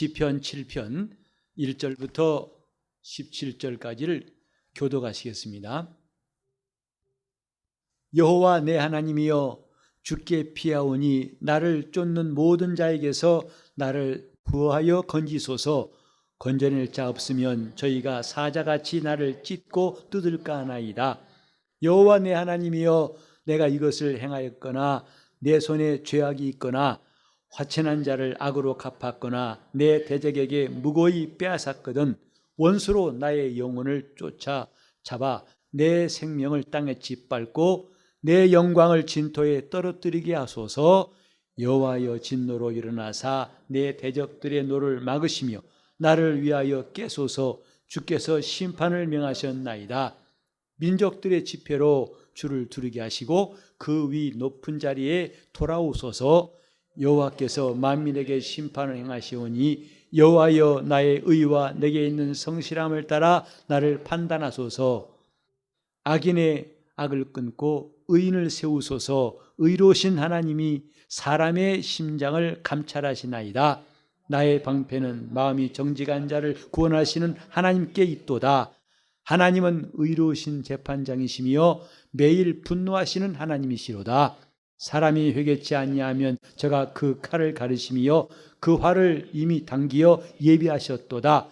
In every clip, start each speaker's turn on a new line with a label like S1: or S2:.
S1: 시편 7편 1절부터 17절까지를 교독하시겠습니다. 여호와 내 하나님이여, 주께 피하오니 나를 쫓는 모든 자에게서 나를 구하여 건지소서. 건져낼 자 없으면 저희가 사자같이 나를 찢고 뜯을까 하나이다. 여호와 내 하나님이여, 내가 이것을 행하였거나 내 손에 죄악이 있거나 화천한 자를 악으로 갚았거나 내 대적에게 무고히 빼앗았거든 원수로 나의 영혼을 쫓아 잡아 내 생명을 땅에 짓밟고 내 영광을 진토에 떨어뜨리게 하소서. 여호와여, 진노로 일어나사 내 대적들의 노를 막으시며 나를 위하여 깨소서. 주께서 심판을 명하셨나이다. 민족들의 지표로 주를 두르게 하시고 그 위 높은 자리에 돌아오소서. 여호와께서 만민에게 심판을 행하시오니 여호와여, 나의 의와 내게 있는 성실함을 따라 나를 판단하소서. 악인의 악을 끊고 의인을 세우소서. 의로우신 하나님이 사람의 심장을 감찰하시나이다. 나의 방패는 마음이 정직한 자를 구원하시는 하나님께 있도다. 하나님은 의로우신 재판장이시며 매일 분노하시는 하나님이시로다. 사람이 회개치 아니하면 저가 그 칼을 가르시며 그 활을 이미 당기어 예비하셨도다.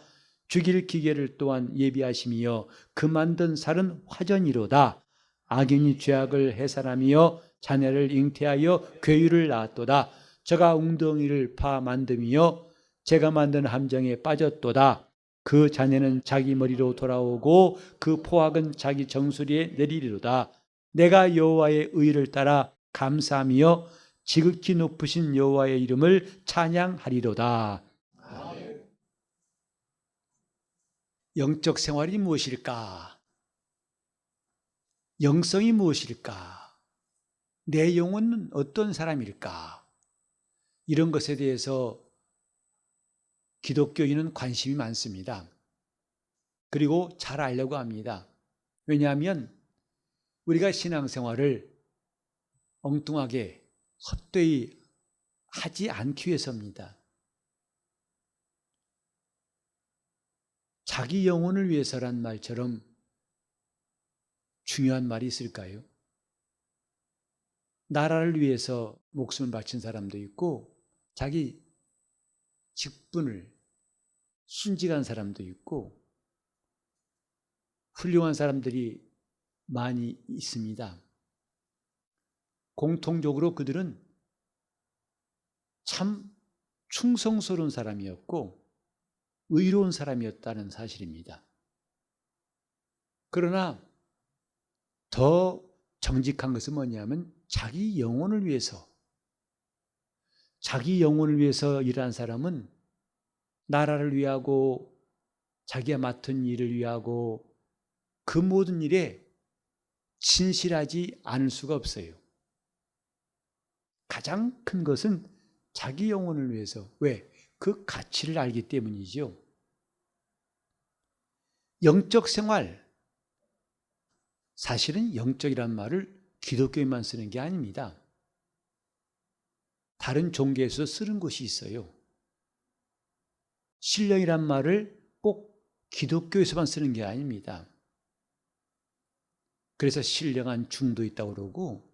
S1: 죽일 기계를 또한 예비하시며 그 만든 살은 화전이로다. 악인이 죄악을 해사람이여 자네를 잉태하여 괴유를 낳았도다. 저가 웅덩이를 파 만듦이여 제가 만든 함정에 빠졌도다. 그 자네는 자기 머리로 돌아오고 그 포악은 자기 정수리에 내리리로다. 내가 여호와의 의를 따라 감사하며 지극히 높으신 여호와의 이름을 찬양하리로다. 영적 생활이 무엇일까? 영성이 무엇일까? 내 영혼은 어떤 사람일까? 이런 것에 대해서 기독교인은 관심이 많습니다. 그리고 잘 알려고 합니다. 왜냐하면 우리가 신앙생활을 엉뚱하게 헛되이 하지 않기 위해서입니다. 자기 영혼을 위해서란 말처럼 중요한 말이 있을까요? 나라를 위해서 목숨을 바친 사람도 있고 자기 직분을 순직한 사람도 있고 훌륭한 사람들이 많이 있습니다. 공통적으로 그들은 참 충성스러운 사람이었고 의로운 사람이었다는 사실입니다. 그러나 더 정직한 것은 뭐냐면 자기 영혼을 위해서 일한 사람은 나라를 위하고 자기가 맡은 일을 위하고 그 모든 일에 진실하지 않을 수가 없어요. 가장 큰 것은 자기 영혼을 위해서. 왜? 그 가치를 알기 때문이죠. 영적 생활, 사실은 영적이란 말을 기독교인만 쓰는 게 아닙니다. 다른 종교에서 쓰는 곳이 있어요. 신령이란 말을 꼭 기독교에서만 쓰는 게 아닙니다. 그래서 신령한 중도 있다고 그러고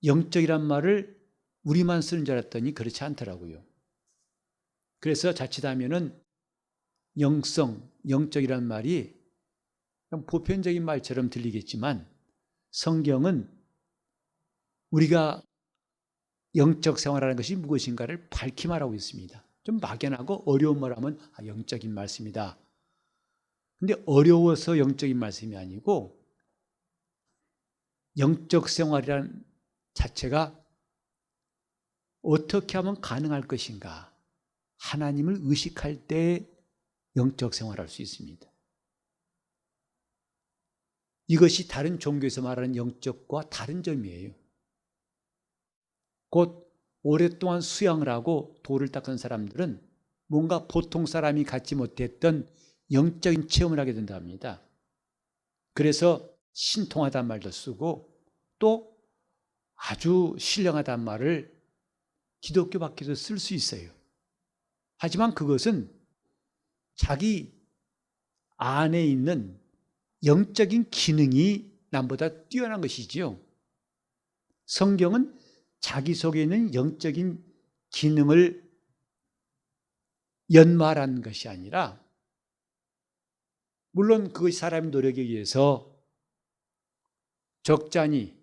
S1: 영적이란 말을 우리만 쓰는 줄 알았더니 그렇지 않더라고요. 그래서 자칫하면은 영적이란 말이 보편적인 말처럼 들리겠지만 성경은 우리가 영적 생활하는 것이 무엇인가를 밝히 말하고 있습니다. 좀 막연하고 어려운 말하면 영적인 말씀이다. 근데 어려워서 영적인 말씀이 아니고 영적 생활이란 자체가 어떻게 하면 가능할 것인가? 하나님을 의식할 때 영적 생활할 수 있습니다. 이것이 다른 종교에서 말하는 영적과 다른 점이에요. 곧 오랫동안 수양을 하고 돌을 닦은 사람들은 뭔가 보통 사람이 갖지 못했던 영적인 체험을 하게 된답니다. 그래서 신통하다는 말도 쓰고 또 아주 신령하다는 말을 기독교 밖에서 쓸 수 있어요. 하지만 그것은 자기 안에 있는 영적인 기능이 남보다 뛰어난 것이지요. 성경은 자기 속에 있는 영적인 기능을 연말하는 것이 아니라, 물론 그것이 사람의 노력에 의해서 적잖이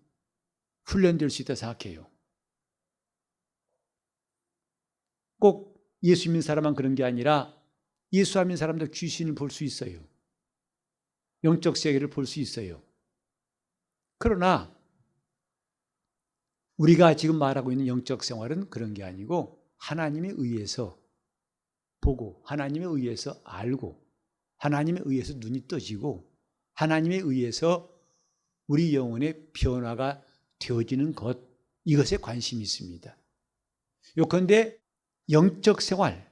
S1: 훈련될 수 있다 생각해요. 꼭 예수 믿는 사람만 그런 게 아니라 예수 안 믿는 사람도 귀신을 볼 수 있어요. 영적 세계를 볼 수 있어요. 그러나 우리가 지금 말하고 있는 영적 생활은 그런 게 아니고 하나님에 의해서 보고, 하나님에 의해서 알고, 하나님에 의해서 눈이 떠지고, 하나님에 의해서 우리 영혼의 변화가 되어지는 것, 이것에 관심이 있습니다. 요컨대 영적 생활,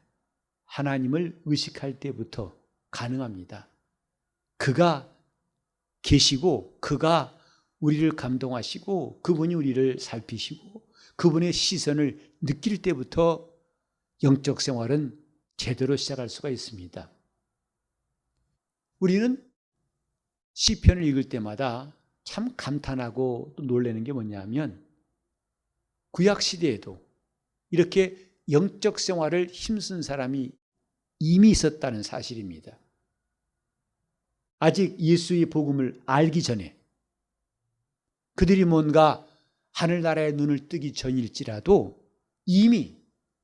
S1: 하나님을 의식할 때부터 가능합니다. 그가 계시고 그가 우리를 감동하시고 그분이 우리를 살피시고 그분의 시선을 느낄 때부터 영적 생활은 제대로 시작할 수가 있습니다. 우리는 시편을 읽을 때마다 참 감탄하고 또 놀라는 게 뭐냐면, 구약 시대에도 이렇게 영적 생활을 힘쓴 사람이 이미 있었다는 사실입니다. 아직 예수의 복음을 알기 전에, 그들이 뭔가 하늘나라의 눈을 뜨기 전일지라도 이미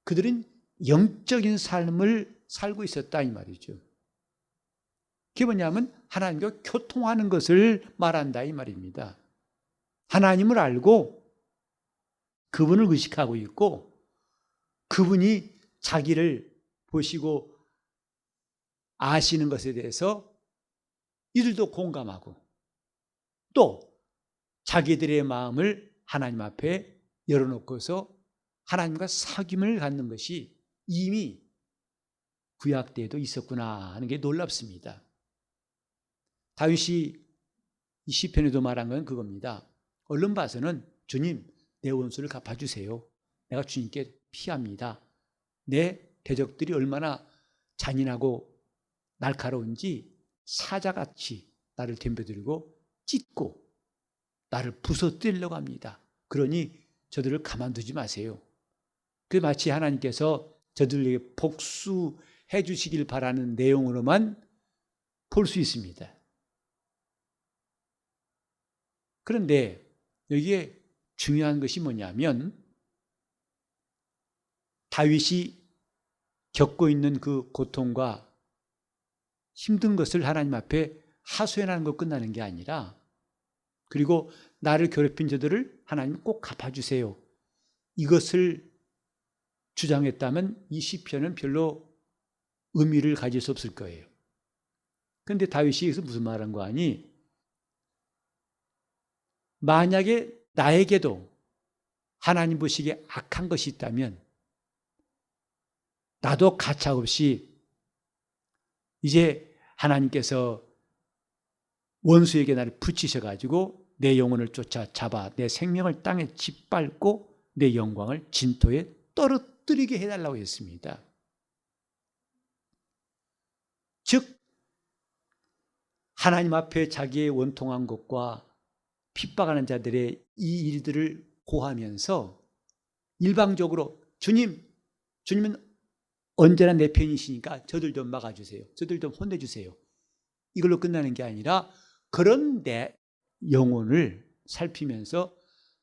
S1: 그들은 영적인 삶을 살고 있었다 이 말이죠. 그게 뭐냐면 하나님과 교통하는 것을 말한다 이 말입니다. 하나님을 알고 그분을 의식하고 있고 그분이 자기를 보시고 아시는 것에 대해서 이들도 공감하고 또 자기들의 마음을 하나님 앞에 열어놓고서 하나님과 사귐을 갖는 것이 이미 구약 때에도 있었구나 하는 게 놀랍습니다. 다윗이 이 시편에도 말한 건 그겁니다. 얼른 봐서는 주님, 내 원수를 갚아주세요. 내가 주님께 피합니다. 내 대적들이 얼마나 잔인하고 날카로운지 사자같이 나를 덤벼들고 찢고 나를 부서뜨리려고 합니다. 그러니 저들을 가만두지 마세요. 그 마치 하나님께서 저들에게 복수해 주시길 바라는 내용으로만 볼 수 있습니다. 그런데 여기에 중요한 것이 뭐냐면 다윗이 겪고 있는 그 고통과 힘든 것을 하나님 앞에 하소연하는 것 끝나는 게 아니라, 그리고 나를 괴롭힌 저들을 하나님 꼭 갚아주세요, 이것을 주장했다면 이 시편은 별로 의미를 가질 수 없을 거예요. 그런데 다윗이 여기서 무슨 말한 거 아니? 만약에 나에게도 하나님 보시기에 악한 것이 있다면 나도 가차없이 이제 하나님께서 원수에게 나를 붙이셔가지고 내 영혼을 쫓아잡아 내 생명을 땅에 짓밟고 내 영광을 진토에 떨어뜨리게 해달라고 했습니다. 즉 하나님 앞에 자기의 원통한 것과 핍박하는 자들의 이 일들을 고하면서 일방적으로 주님은 언제나 내 편이시니까 저들 좀 막아주세요, 저들 좀 혼내주세요, 이걸로 끝나는 게 아니라 그런 내 영혼을 살피면서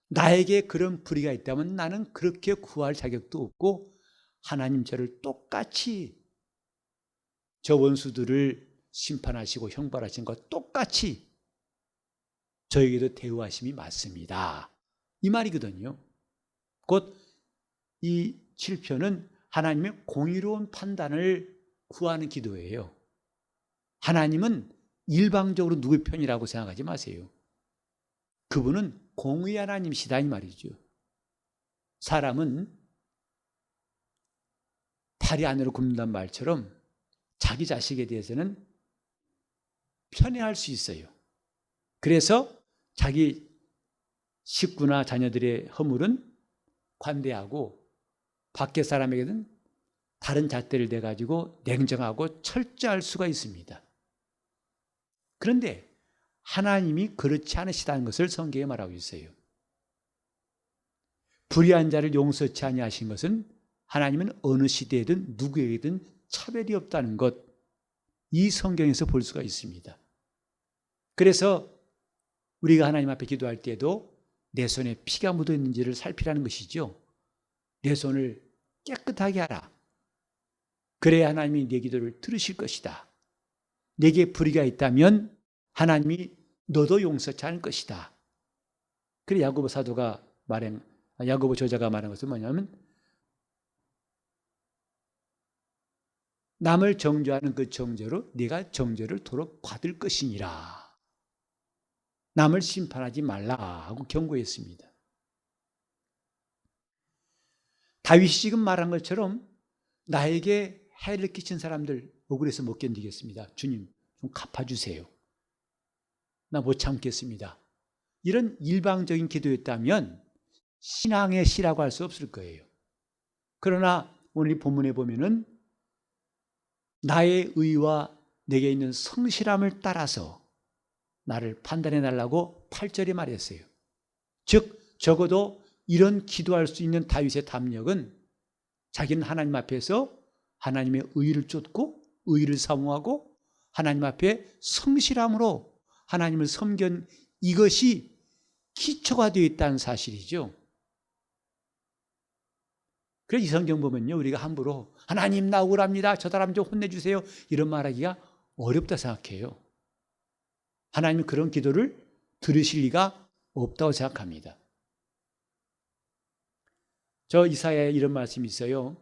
S1: 나에게 그런 불의가 있다면 나는 그렇게 구할 자격도 없고 하나님 저를 똑같이 저 원수들을 심판하시고 형벌하신 것 똑같이 저에게도 대우하심이 맞습니다, 이 말이거든요. 곧 이 7편은 하나님의 공의로운 판단을 구하는 기도예요. 하나님은 일방적으로 누구의 편이라고 생각하지 마세요. 그분은 공의 하나님이시다 이 말이죠. 사람은 다리 안으로 굽는다는 말처럼 자기 자식에 대해서는 편애할 수 있어요. 그래서 자기 식구나 자녀들의 허물은 관대하고 밖에 사람에게는 다른 잣대를 대가지고 냉정하고 철저할 수가 있습니다. 그런데 하나님이 그렇지 않으시다는 것을 성경에 말하고 있어요. 불의한 자를 용서치 아니하신 것은 하나님은 어느 시대에든 누구에게든 차별이 없다는 것, 이 성경에서 볼 수가 있습니다. 그래서 우리가 하나님 앞에 기도할 때에도 내 손에 피가 묻어 있는지를 살피라는 것이죠. 내 손을 깨끗하게 하라. 그래야 하나님이 내 기도를 들으실 것이다. 내게 불의가 있다면 하나님이 너도 용서치 않을 것이다. 그래 야고보 야고보 저자가 말한 것은 뭐냐면 남을 정죄하는 그 정죄로 네가 정죄를 도록 받을 것이니라. 남을 심판하지 말라 하고 경고했습니다. 다윗이 지금 말한 것처럼 나에게 해를 끼친 사람들 억울해서 못 견디겠습니다. 주님 좀 갚아주세요. 나 못 참겠습니다. 이런 일방적인 기도였다면 신앙의 시라고 할 수 없을 거예요. 그러나 오늘 이 본문에 보면은 나의 의와 내게 있는 성실함을 따라서 나를 판단해 달라고 8절에 말했어요. 즉 적어도 이런 기도할 수 있는 다윗의 담력은 자기는 하나님 앞에서 하나님의 의를 쫓고 의를 사모하고 하나님 앞에 성실함으로 하나님을 섬긴 이것이 기초가 되어 있다는 사실이죠. 그래서 이 성경 보면요, 우리가 함부로 하나님 나 억울합니다, 저 사람 좀 혼내주세요, 이런 말하기가 어렵다 생각해요. 하나님은 그런 기도를 들으실 리가 없다고 생각합니다. 저 이사야에 이런 말씀이 있어요.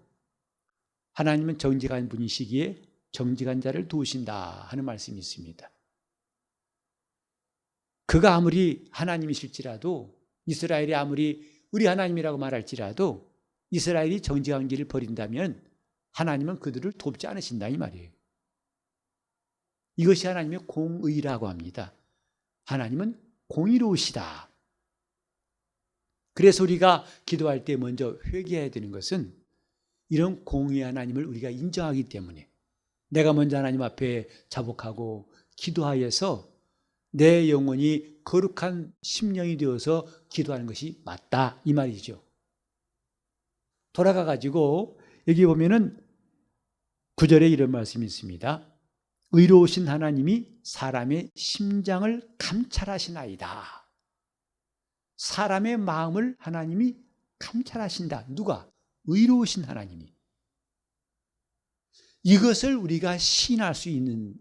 S1: 하나님은 정직한 분이시기에 정직한 자를 도우신다 하는 말씀이 있습니다. 그가 아무리 하나님이실지라도, 이스라엘이 아무리 우리 하나님이라고 말할지라도 이스라엘이 정직한 길을 버린다면 하나님은 그들을 돕지 않으신다 이 말이에요. 이것이 하나님의 공의라고 합니다. 하나님은 공의로우시다. 그래서 우리가 기도할 때 먼저 회개해야 되는 것은 이런 공의의 하나님을 우리가 인정하기 때문에 내가 먼저 하나님 앞에 자복하고 기도하여서 내 영혼이 거룩한 심령이 되어서 기도하는 것이 맞다 이 말이죠. 돌아가 가지고 여기 보면은 9절에 이런 말씀이 있습니다. 의로우신 하나님이 사람의 심장을 감찰하시나이다. 사람의 마음을 하나님이 감찰하신다. 누가? 의로우신 하나님이. 이것을 우리가 시인할 수 있는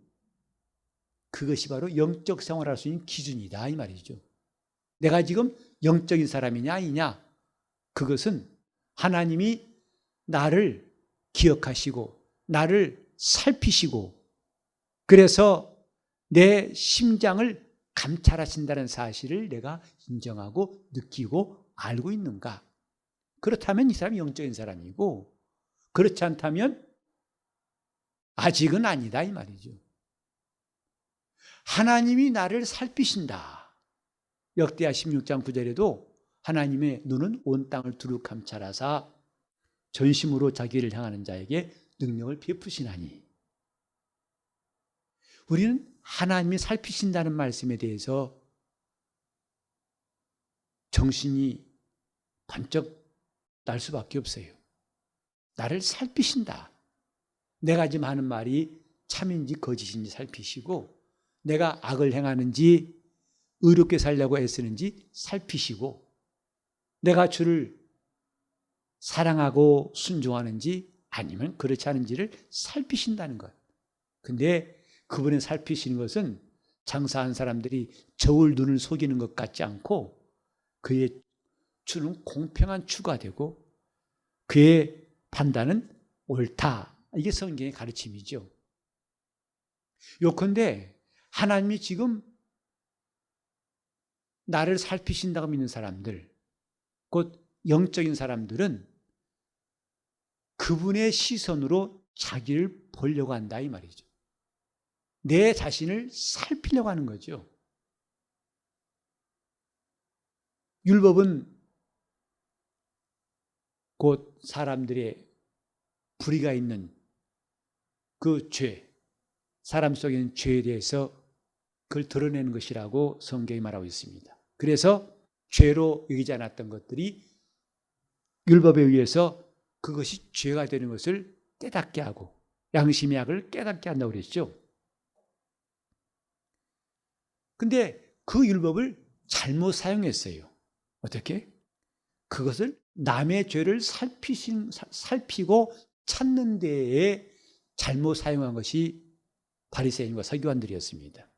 S1: 그것이 바로 영적 생활할 수 있는 기준이다 이 말이죠. 내가 지금 영적인 사람이냐 아니냐, 그것은 하나님이 나를 기억하시고 나를 살피시고 그래서 내 심장을 감찰하신다는 사실을 내가 인정하고 느끼고 알고 있는가? 그렇다면 이 사람이 영적인 사람이고, 그렇지 않다면 아직은 아니다 이 말이죠. 하나님이 나를 살피신다. 역대하 16장 9절에도 하나님의 눈은 온 땅을 두루 감찰하사 전심으로 자기를 향하는 자에게 능력을 베푸시나니. 우리는 하나님이 살피신다는 말씀에 대해서 정신이 번쩍 날 수밖에 없어요. 나를 살피신다. 내가 지금 하는 말이 참인지 거짓인지 살피시고, 내가 악을 행하는지 의롭게 살려고 애쓰는지 살피시고, 내가 주를 사랑하고 순종하는지 아니면 그렇지 않은지를 살피신다는 것. 근데 그분의 살피시는 것은 장사한 사람들이 저울 눈을 속이는 것 같지 않고 그의 주는 공평한 추가 되고 그의 판단은 옳다. 이게 성경의 가르침이죠. 요컨대 하나님이 지금 나를 살피신다고 믿는 사람들, 곧 영적인 사람들은 그분의 시선으로 자기를 보려고 한다 이 말이죠. 내 자신을 살피려고 하는 거죠. 율법은 곧 사람들의 불의가 있는 그 죄, 사람 속에 있는 죄에 대해서 그걸 드러내는 것이라고 성경이 말하고 있습니다. 그래서 죄로 여기지 않았던 것들이 율법에 의해서 그것이 죄가 되는 것을 깨닫게 하고 양심의 악을 깨닫게 한다고 그랬죠. 근데 그 율법을 잘못 사용했어요. 어떻게? 그것을 남의 죄를 살피고 찾는 데에 잘못 사용한 것이 바리새인과 서기관들이었습니다.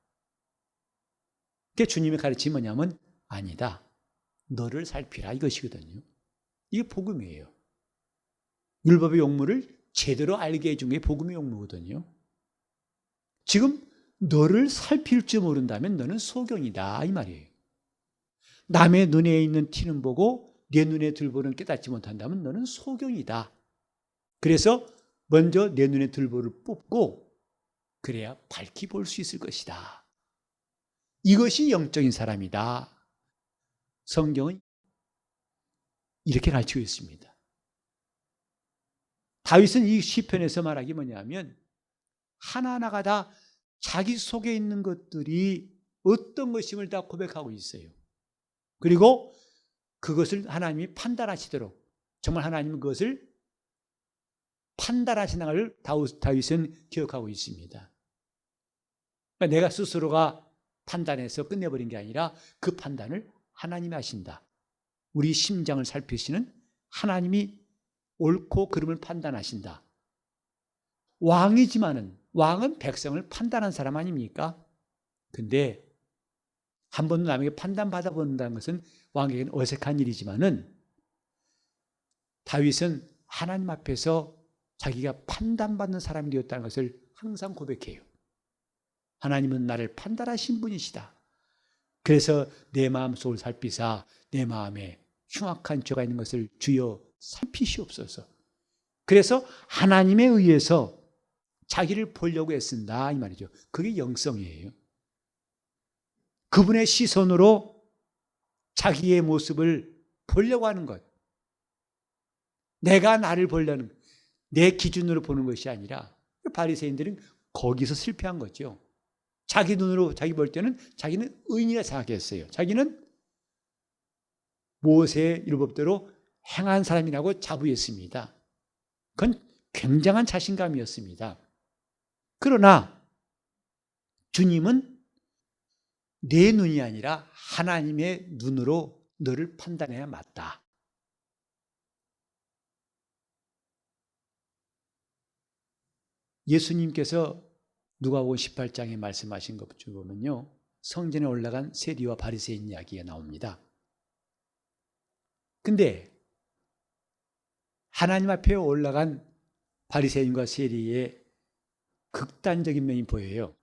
S1: 그게 주님의 가르침이 뭐냐면 아니다. 너를 살피라 이것이거든요. 이게 복음이에요. 율법의 용무를 제대로 알게 해준 게 복음의 용무거든요. 지금 너를 살필 줄 모른다면 너는 소경이다 이 말이에요. 남의 눈에 있는 티는 보고 내 눈에 들보는 깨닫지 못한다면 너는 소경이다. 그래서 먼저 내 눈에 들보를 뽑고 그래야 밝히 볼 수 있을 것이다. 이것이 영적인 사람이다. 성경은 이렇게 가르치고 있습니다. 다윗은 이 시편에서 말하기 뭐냐면 하나하나가 다 자기 속에 있는 것들이 어떤 것임을 다 고백하고 있어요. 그리고 그것을 하나님이 판단하시도록 정말 하나님은 그것을 판단하시는 것을 다윗은 기억하고 있습니다. 그러니까 내가 스스로가 판단해서 끝내버린 게 아니라 그 판단을 하나님이 하신다. 우리 심장을 살피시는 하나님이 옳고 그름을 판단하신다. 왕이지만은 왕은 백성을 판단한 사람 아닙니까? 근데 한 번도 남에게 판단받아 본다는 것은 왕에게는 어색한 일이지만은 다윗은 하나님 앞에서 자기가 판단받는 사람이 되었다는 것을 항상 고백해요. 하나님은 나를 판단하신 분이시다. 그래서 내 마음속을 살피사 내 마음에 흉악한 죄가 있는 것을 주여 살피시옵소서. 그래서 하나님에 의해서 자기를 보려고 애쓴다 이 말이죠. 그게 영성이에요. 그분의 시선으로 자기의 모습을 보려고 하는 것. 내가 나를 보려는 내 기준으로 보는 것이 아니라 바리새인들은 거기서 실패한 거죠. 자기 눈으로 자기 볼 때는 자기는 의인이라 생각했어요. 자기는 모세의 율법대로 행한 사람이라고 자부했습니다. 그건 굉장한 자신감이었습니다. 그러나 주님은 내 눈이 아니라 하나님의 눈으로 너를 판단해야 맞다. 예수님께서 누가복음 18장에 말씀하신 것 보면요, 성전에 올라간 세리와 바리새인 이야기가 나옵니다. 근데 하나님 앞에 올라간 바리새인과 세리의 극단적인 면이 보여요.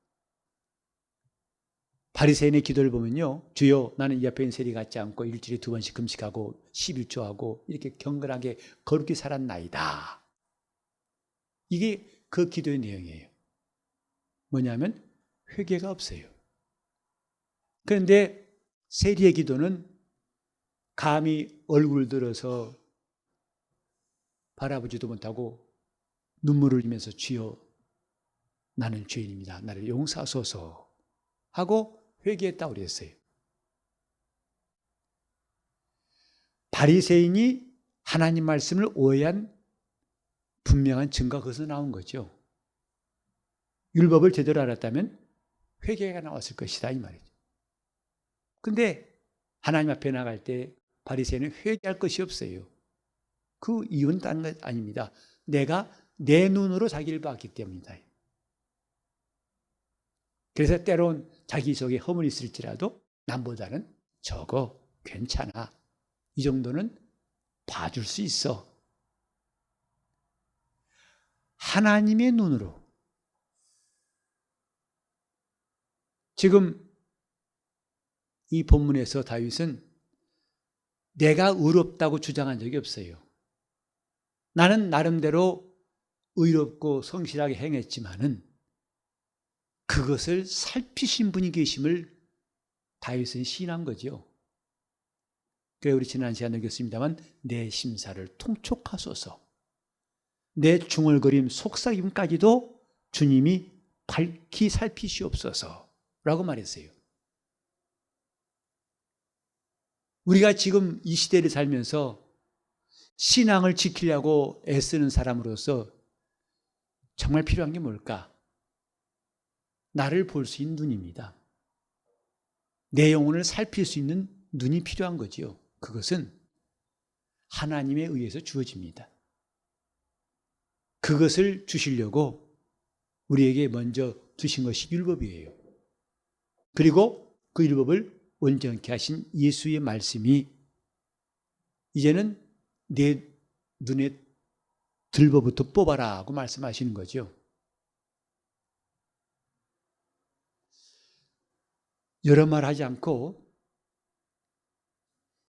S1: 바리새인의 기도를 보면요, 주여 나는 이 앞에 있는 세리 같지 않고 일주일에 2번씩 금식하고 11조하고 이렇게 경건하게 거룩히 살았나이다. 이게 그 기도의 내용이에요. 뭐냐면 회개가 없어요. 그런데 세리의 기도는 감히 얼굴 들어서 바라보지도 못하고 눈물을 흘리면서 주여 나는 죄인입니다. 나를 용서하소서 하고 회개했다고 그랬어요. 바리새인이 하나님 말씀을 오해한 분명한 증거가 거기서 나온 거죠. 율법을 제대로 알았다면 회개가 나왔을 것이다 이 말이죠. 근데 하나님 앞에 나갈 때 바리새인은 회개할 것이 없어요. 그 이유는 다른 것 아닙니다. 내가 내 눈으로 자기를 봤기 때문이다. 그래서 때론 자기 속에 허물이 있을지라도 남보다는 적어, 괜찮아. 이 정도는 봐줄 수 있어. 하나님의 눈으로. 지금 이 본문에서 다윗은 내가 의롭다고 주장한 적이 없어요. 나는 나름대로 의롭고 성실하게 행했지만은 그것을 살피신 분이 계심을 다윗은 시인한 거죠. 그래 우리 지난 시간에 읽었습니다만 내 심사를 통촉하소서. 내 중얼거림, 속삭임까지도 주님이 밝히 살피시옵소서 라고 말했어요. 우리가 지금 이 시대를 살면서 신앙을 지키려고 애쓰는 사람으로서 정말 필요한 게 뭘까? 나를 볼 수 있는 눈입니다. 내 영혼을 살필 수 있는 눈이 필요한 거지요. 그것은 하나님에 의해서 주어집니다. 그것을 주시려고 우리에게 먼저 주신 것이 율법이에요. 그리고 그 율법을 온전케 하신 예수의 말씀이 이제는 내 눈에 들보부터 뽑아라 하고 말씀하시는 거죠. 여러 말 하지 않고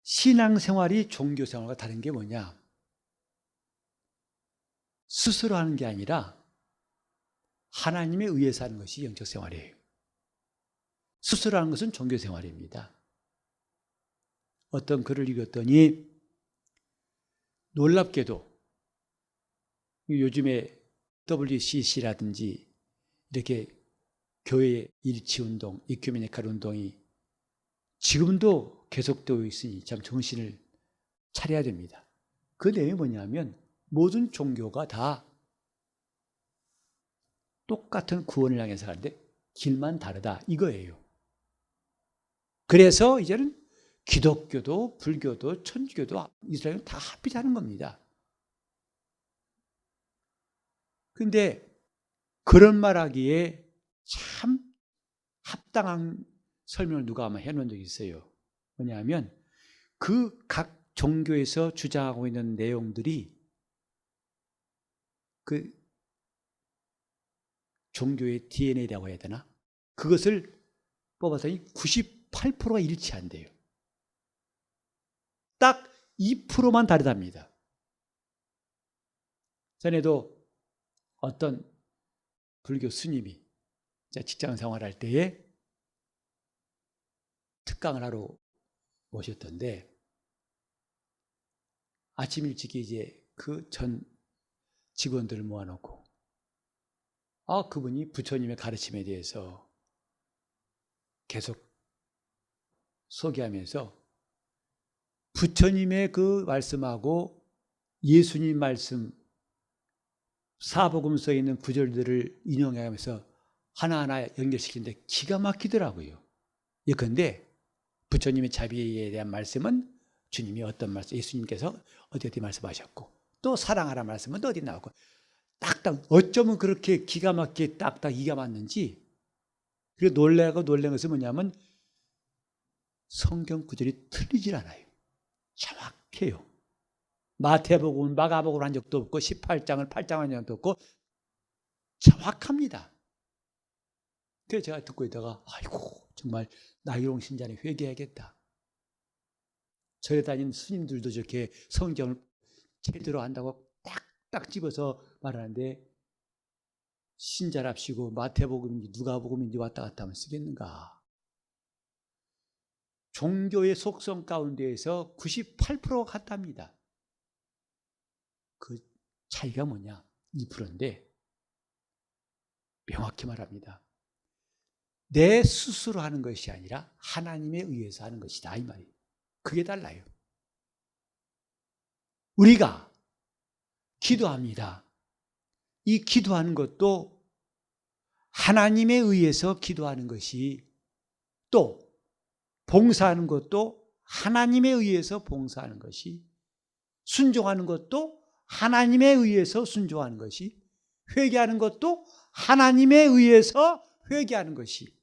S1: 신앙생활이 종교생활과 다른 게 뭐냐? 스스로 하는 게 아니라 하나님에 의해서 하는 것이 영적생활이에요. 스스로 하는 것은 종교생활입니다. 어떤 글을 읽었더니 놀랍게도 요즘에 WCC라든지 이렇게 교회 일치운동, 이큐메니칼 운동이 지금도 계속되고 있으니 참 정신을 차려야 됩니다. 그 내용이 뭐냐면 모든 종교가 다 똑같은 구원을 향해서 가는데 길만 다르다 이거예요. 그래서 이제는 기독교도 불교도 천주교도 이스라엘은 다 합의하는 겁니다. 그런데 그런 말하기에 참 합당한 설명을 누가 아마 해놓은 적이 있어요. 뭐냐면 그 각 종교에서 주장하고 있는 내용들이 그 종교의 DNA라고 해야 되나? 그것을 뽑았더니 98%가 일치한대요. 딱 2%만 다르답니다. 전에도 어떤 불교 스님이 직장 생활할 때에 특강을 하러 오셨던데 아침 일찍 이제 그 전 직원들을 모아놓고 그분이 부처님의 가르침에 대해서 계속 소개하면서 부처님의 그 말씀하고 예수님 말씀 사복음서에 있는 구절들을 인용하면서 하나하나 연결시키는데 기가 막히더라고요. 예컨대 부처님의 자비에 대한 말씀은 주님이 어떤 말씀, 예수님께서 어디 말씀하셨고 또 사랑하라 말씀은 또 어디 나오고 딱딱 어쩌면 그렇게 기가 막히게 딱딱 이가 맞는지. 그리고 놀란 것은 뭐냐면 성경 구절이 틀리질 않아요. 정확해요. 마태복음, 마가복음을 한 적도 없고 18장을 8장 한 적도 없고 정확합니다. 그래서 제가 듣고 있다가 아이고 정말 나이롱 신자는 회개해야겠다. 절에 다니는 스님들도 저렇게 성경을 제대로 안다고 딱딱 집어서 말하는데 신자랍시고 마태복음인지 누가복음인지 왔다 갔다 하면 쓰겠는가. 종교의 속성 가운데에서 98%가 같답니다. 그 차이가 뭐냐? 2%인데 명확히 말합니다. 내 스스로 하는 것이 아니라 하나님에 의해서 하는 것이다 이 말이에요. 그게 달라요. 우리가 기도합니다. 이 기도하는 것도 하나님에 의해서 기도하는 것이, 또 봉사하는 것도 하나님에 의해서 봉사하는 것이, 순종하는 것도 하나님에 의해서 순종하는 것이, 회개하는 것도 하나님에 의해서 회개하는 것이,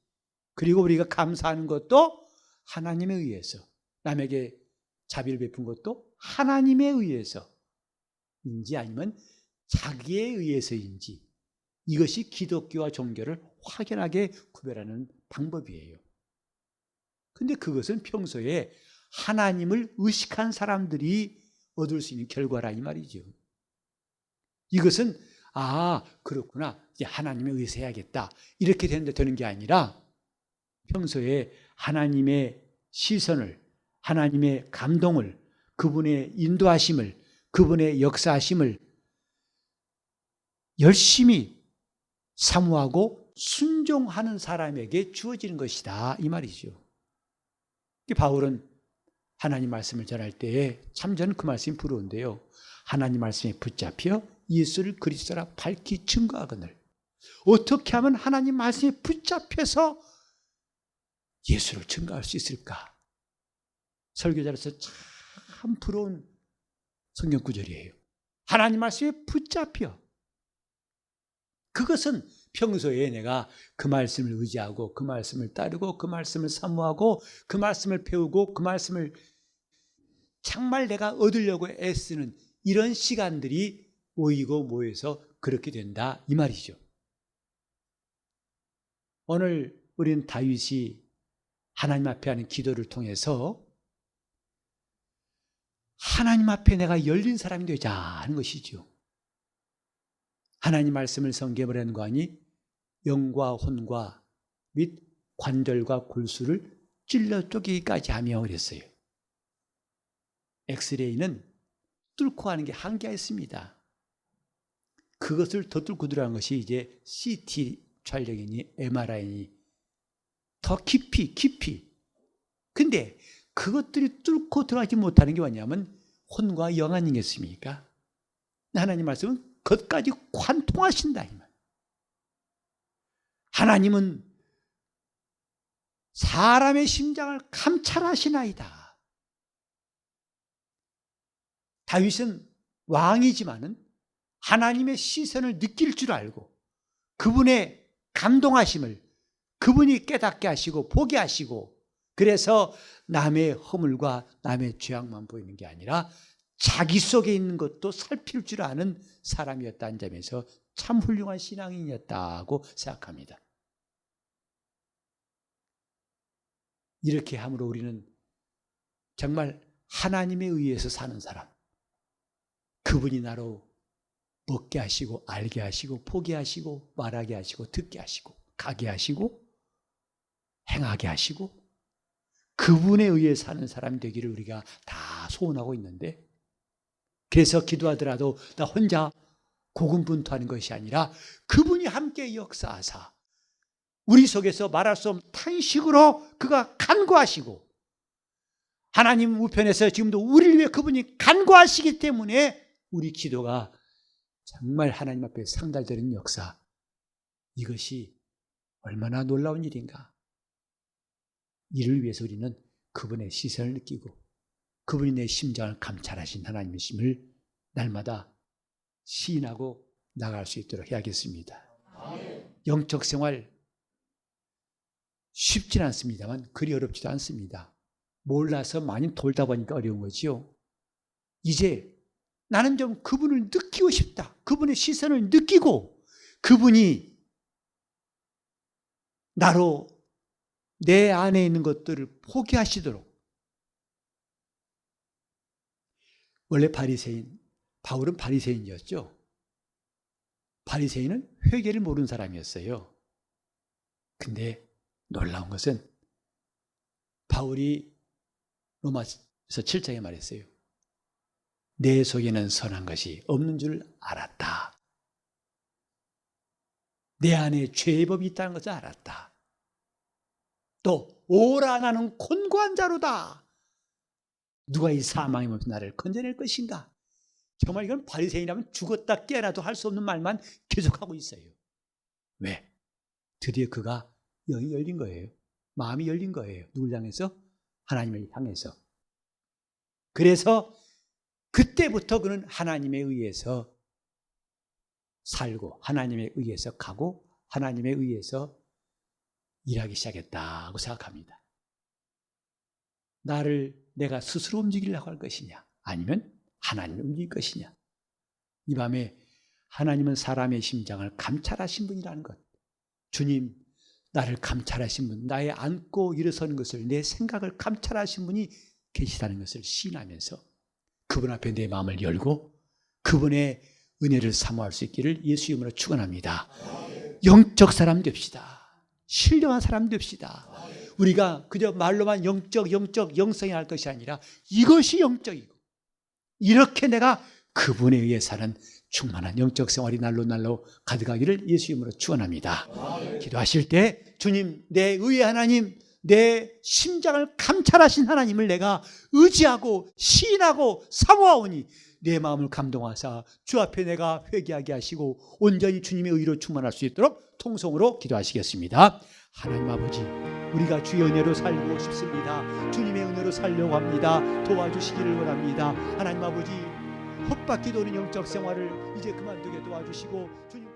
S1: 그리고 우리가 감사하는 것도 하나님에 의해서, 남에게 자비를 베푼 것도 하나님에 의해서인지 아니면 자기에 의해서인지, 이것이 기독교와 종교를 확연하게 구별하는 방법이에요. 근데 그것은 평소에 하나님을 의식한 사람들이 얻을 수 있는 결과라 이 말이죠. 이것은 그렇구나, 이제 하나님에 의해서 해야겠다 이렇게 되는 게 아니라 평소에 하나님의 시선을, 하나님의 감동을, 그분의 인도하심을, 그분의 역사하심을 열심히 사모하고 순종하는 사람에게 주어지는 것이다 이 말이죠. 바울은 하나님 말씀을 전할 때에 참 저는 그 말씀이 부러운데요. 하나님 말씀에 붙잡혀 예수를 그리스도라 밝히 증거하거늘. 어떻게 하면 하나님 말씀에 붙잡혀서 예수를 증거할 수 있을까? 설교자로서 참 부러운 성경 구절이에요. 하나님 말씀에 붙잡혀. 그것은 평소에 내가 그 말씀을 의지하고 그 말씀을 따르고 그 말씀을 사모하고 그 말씀을 배우고 그 말씀을 정말 내가 얻으려고 애쓰는 이런 시간들이 모여서 그렇게 된다 이 말이죠. 오늘 우리는 다윗이 하나님 앞에 하는 기도를 통해서 하나님 앞에 내가 열린 사람이 되자 하는 것이죠. 하나님 말씀을 성경으로 하니 영과 혼과 및 관절과 골수를 찔러 쪼개기까지 하며 그랬어요. 엑스레이는 뚫고 하는 게 한계가 있습니다. 그것을 더 뚫고 들어간 것이 이제 CT 촬영이니 MRI니 더 깊이. 근데 그것들이 뚫고 들어가지 못하는 게 뭐냐면 혼과 영 아니겠습니까? 하나님 말씀은 그것까지 관통하신다. 하나님은 사람의 심장을 감찰하시나이다. 다윗은 왕이지만은 하나님의 시선을 느낄 줄 알고 그분의 감동하심을 그분이 깨닫게 하시고 보게 하시고 그래서 남의 허물과 남의 죄악만 보이는 게 아니라 자기 속에 있는 것도 살필 줄 아는 사람이었다는 점에서 참 훌륭한 신앙인이었다고 생각합니다. 이렇게 함으로 우리는 정말 하나님에 의해서 사는 사람, 그분이 나로 먹게 하시고 알게 하시고 보게 하시고 말하게 하시고 듣게 하시고 가게 하시고 행하게 하시고 그분에 의해 사는 사람이 되기를 우리가 다 소원하고 있는데, 그래서 기도하더라도 나 혼자 고군분투하는 것이 아니라 그분이 함께 역사하사 우리 속에서 말할 수 없는 탄식으로 그가 간구하시고 하나님 우편에서 지금도 우리를 위해 그분이 간구하시기 때문에 우리 기도가 정말 하나님 앞에 상달되는 역사, 이것이 얼마나 놀라운 일인가. 이를 위해서 우리는 그분의 시선을 느끼고 그분이 내 심장을 감찰하신 하나님이심을 날마다 시인하고 나갈 수 있도록 해야겠습니다. 영적 생활 쉽지는 않습니다만 그리 어렵지도 않습니다. 몰라서 많이 돌다 보니까 어려운 거지요. 이제 나는 좀 그분을 느끼고 싶다. 그분의 시선을 느끼고 그분이 나로 내 안에 있는 것들을 포기하시도록. 원래 바리새인, 바울은 바리새인이었죠. 바리새인은 회개를 모르는 사람이었어요. 근데 놀라운 것은 바울이 로마서 7장에 말했어요. 내 속에는 선한 것이 없는 줄 알았다. 내 안에 죄의 법이 있다는 것을 알았다. 또 오라 나는 곤고한 자로다. 누가 이 사망의 몸에서 나를 건져낼 것인가? 정말 이건 바리새인이라면 죽었다 깨어나도 할 수 없는 말만 계속하고 있어요. 왜? 드디어 그가 영이 열린 거예요. 마음이 열린 거예요. 누굴 향해서? 하나님을 향해서. 그래서 그때부터 그는 하나님에 의해서 살고 하나님에 의해서 가고 하나님에 의해서 일하기 시작했다고 생각합니다. 나를 내가 스스로 움직이려고 할 것이냐 아니면 하나님이 움직일 것이냐. 이 밤에 하나님은 사람의 심장을 감찰하신 분이라는 것, 주님 나를 감찰하신 분, 나의 앉고 일어서는 것을, 내 생각을 감찰하신 분이 계시다는 것을 시인하면서 그분 앞에 내 마음을 열고 그분의 은혜를 사모할 수 있기를 예수 이름으로 축원합니다. 영적 사람 됩시다. 신령한 사람 됩시다. 우리가 그저 말로만 영적 영성이 할 것이 아니라 이것이 영적이고 이렇게 내가 그분에 의해 사는 충만한 영적 생활이 날로 가득하기를 예수 이름으로 축원합니다. 기도하실 때 주님, 내 의의 하나님, 내 심장을 감찰하신 하나님을 내가 의지하고 시인하고 사모하오니 내 마음을 감동하사 주 앞에 내가 회개하게 하시고 온전히 주님의 의로 충만할 수 있도록 통성으로 기도하시겠습니다. 하나님 아버지, 우리가 주의 은혜로 살고 싶습니다. 주님의 은혜로 살려고 합니다. 도와주시기를 원합니다. 하나님 아버지, 헛바퀴 도는 영적 생활을 이제 그만두게 도와주시고 주님